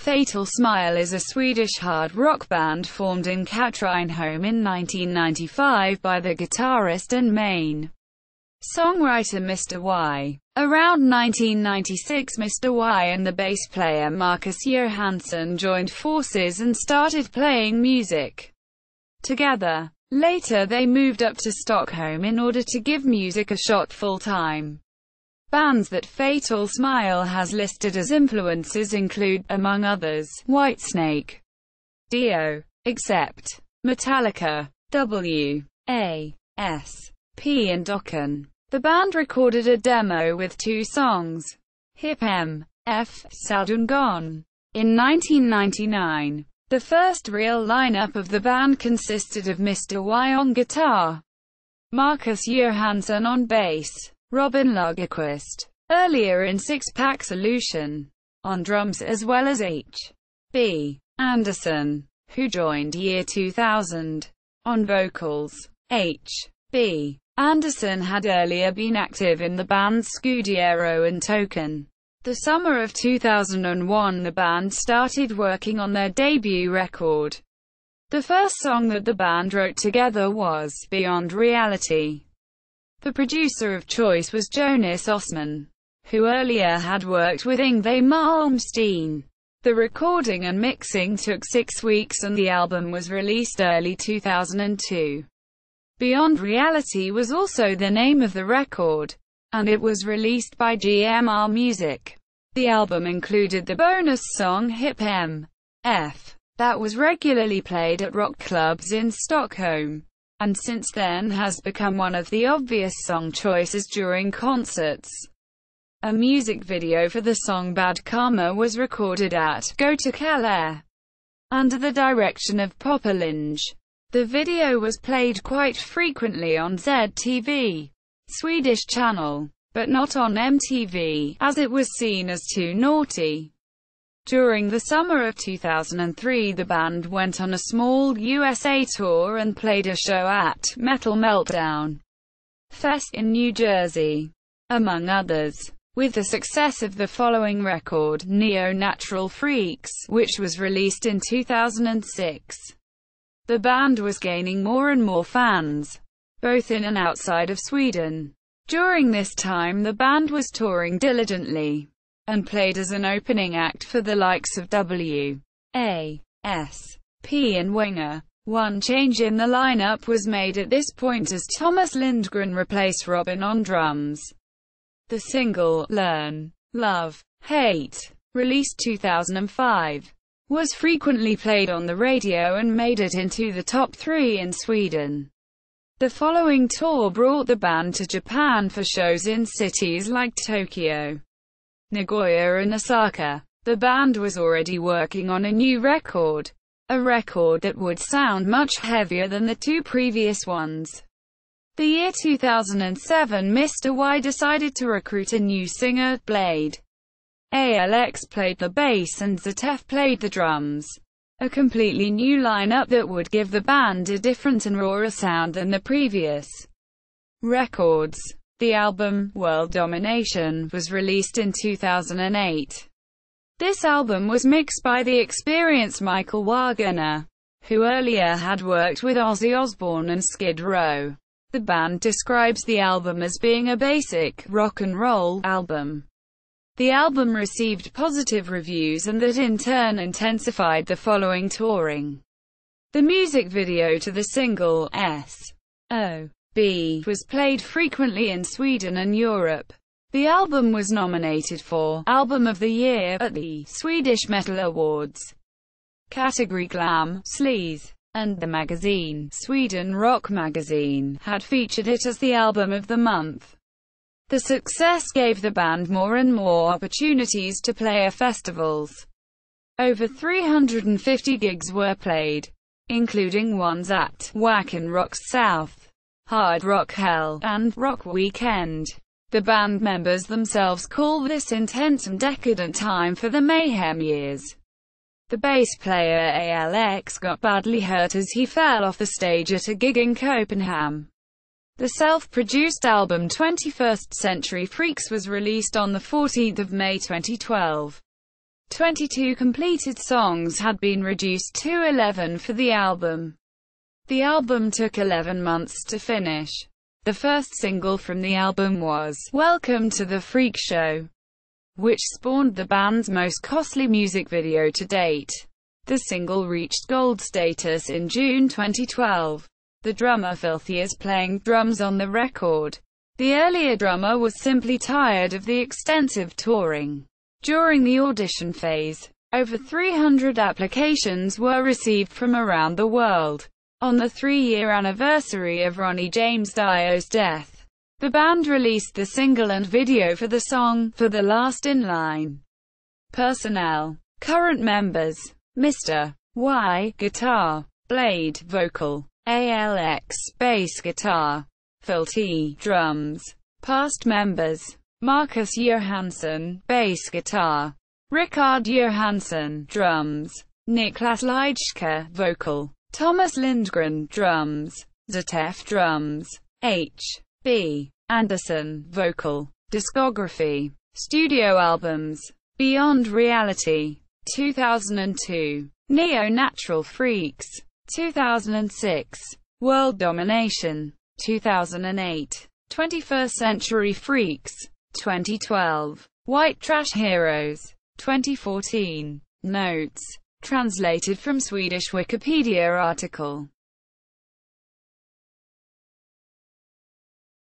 Fatal Smile is a Swedish hard rock band formed in Katrineholm in 1995 by the guitarist and main songwriter Mr. Y. Around 1996, Mr. Y and the bass player Marcus Johansson joined forces and started playing music together. Later they moved up to Stockholm in order to give music a shot full-time. Bands that Fatal Smile has listed as influences include, among others, Whitesnake, W.A.S.P, Metallica, W.A.S.P and Dokken. The band recorded a demo with 2 songs, Hip M.F, and Gone, in 1999. The first real lineup of the band consisted of Mr. Y on guitar, Marcus Johansson on bass, Robin Lagerquist, earlier in Six Pack Solution, on drums, as well as H.B. Anderson, who joined year 2000, on vocals. H.B. Anderson had earlier been active in the bands Scudiero and Token. The summer of 2001 the band started working on their debut record. The first song that the band wrote together was Beyond Reality. The producer of choice was Jonas Östman, who earlier had worked with Yngwie Malmsteen. The recording and mixing took 6 weeks and the album was released early 2002. Beyond Reality was also the name of the record, and it was released by GMR Music. The album included the bonus song Hip M.F, that was regularly played at rock clubs in Stockholm, and since then has become one of the obvious song choices during concerts. A music video for the song Bad Kharma was recorded at Göta Källare, under the direction of Poppe Linge. The video was played quite frequently on ZTV, Swedish channel, but not on MTV, as it was seen as too naughty. During the summer of 2003 the band went on a small USA tour and played a show at Meltdown Fest in New Jersey, among others. With the success of the following record, Neo Natural Freaks, which was released in 2006, the band was gaining more and more fans, both in and outside of Sweden. During this time the band was touring diligently, and played as an opening act for the likes of W.A.S.P and Yngwie. One change in the lineup was made at this point as Thomas Lindgren replaced Robin on drums. The single, Learn, Love, Hate, released 2005, was frequently played on the radio and made it into the top 3 in Sweden. The following tour brought the band to Japan for shows in cities like Tokyo, Nagoya and Osaka. The band was already working on a new record, a record that would sound much heavier than the 2 previous ones. The year 2007 Mr. Y decided to recruit a new singer. Blade Alex played the bass and Zatef played the drums. A completely new lineup that would give the band a different and rawer sound than the previous records. The album, World Domination, was released in 2008. This album was mixed by the experienced Michael Wagner, who earlier had worked with Ozzy Osbourne and Skid Row. The band describes the album as being a basic, rock and roll album. The album received positive reviews and that in turn intensified the following touring. The music video to the single, S.O.B., was played frequently in Sweden and Europe. The album was nominated for Album of the Year at the Swedish Metal Awards, category Glam, Sleaze, and the magazine, Sweden Rock Magazine, had featured it as the Album of the Month. The success gave the band more and more opportunities to play at festivals. Over 350 gigs were played, including ones at Wacken Rocks South, Hard Rock Hell, and Rock Weekend. The band members themselves call this intense and decadent time for the mayhem years. The bass player Alex got badly hurt as he fell off the stage at a gig in Copenhagen. The self-produced album 21st Century Freaks was released on the 14th of May 2012. 22 completed songs had been reduced to 11 for the album. The album took 11 months to finish. The first single from the album was "Welcome to the Freak Show," which spawned the band's most costly music video to date. The single reached gold status in June 2012. The drummer Filthy is playing drums on the record. The earlier drummer was simply tired of the extensive touring. During the audition phase, over 300 applications were received from around the world. On the 3-year anniversary of Ronnie James Dio's death, the band released the single and video for the song, "For the Last in Line." Personnel. Current members: Mr. Y, guitar; Blade, vocal; ALX, bass guitar; Phil T, drums. Past members: Marcus Johansson, bass guitar; Rickard Johansson, drums; Niklas Leijska, vocal; Thomas Lindgren, drums; Zatef, drums; H. B. Anderson, vocal. Discography. Studio albums: Beyond Reality, 2002; Neo-Natural Freaks, 2006; World Domination, 2008; 21st Century Freaks, 2012; White Trash Heroes, 2014. Notes. Translated from Swedish Wikipedia article.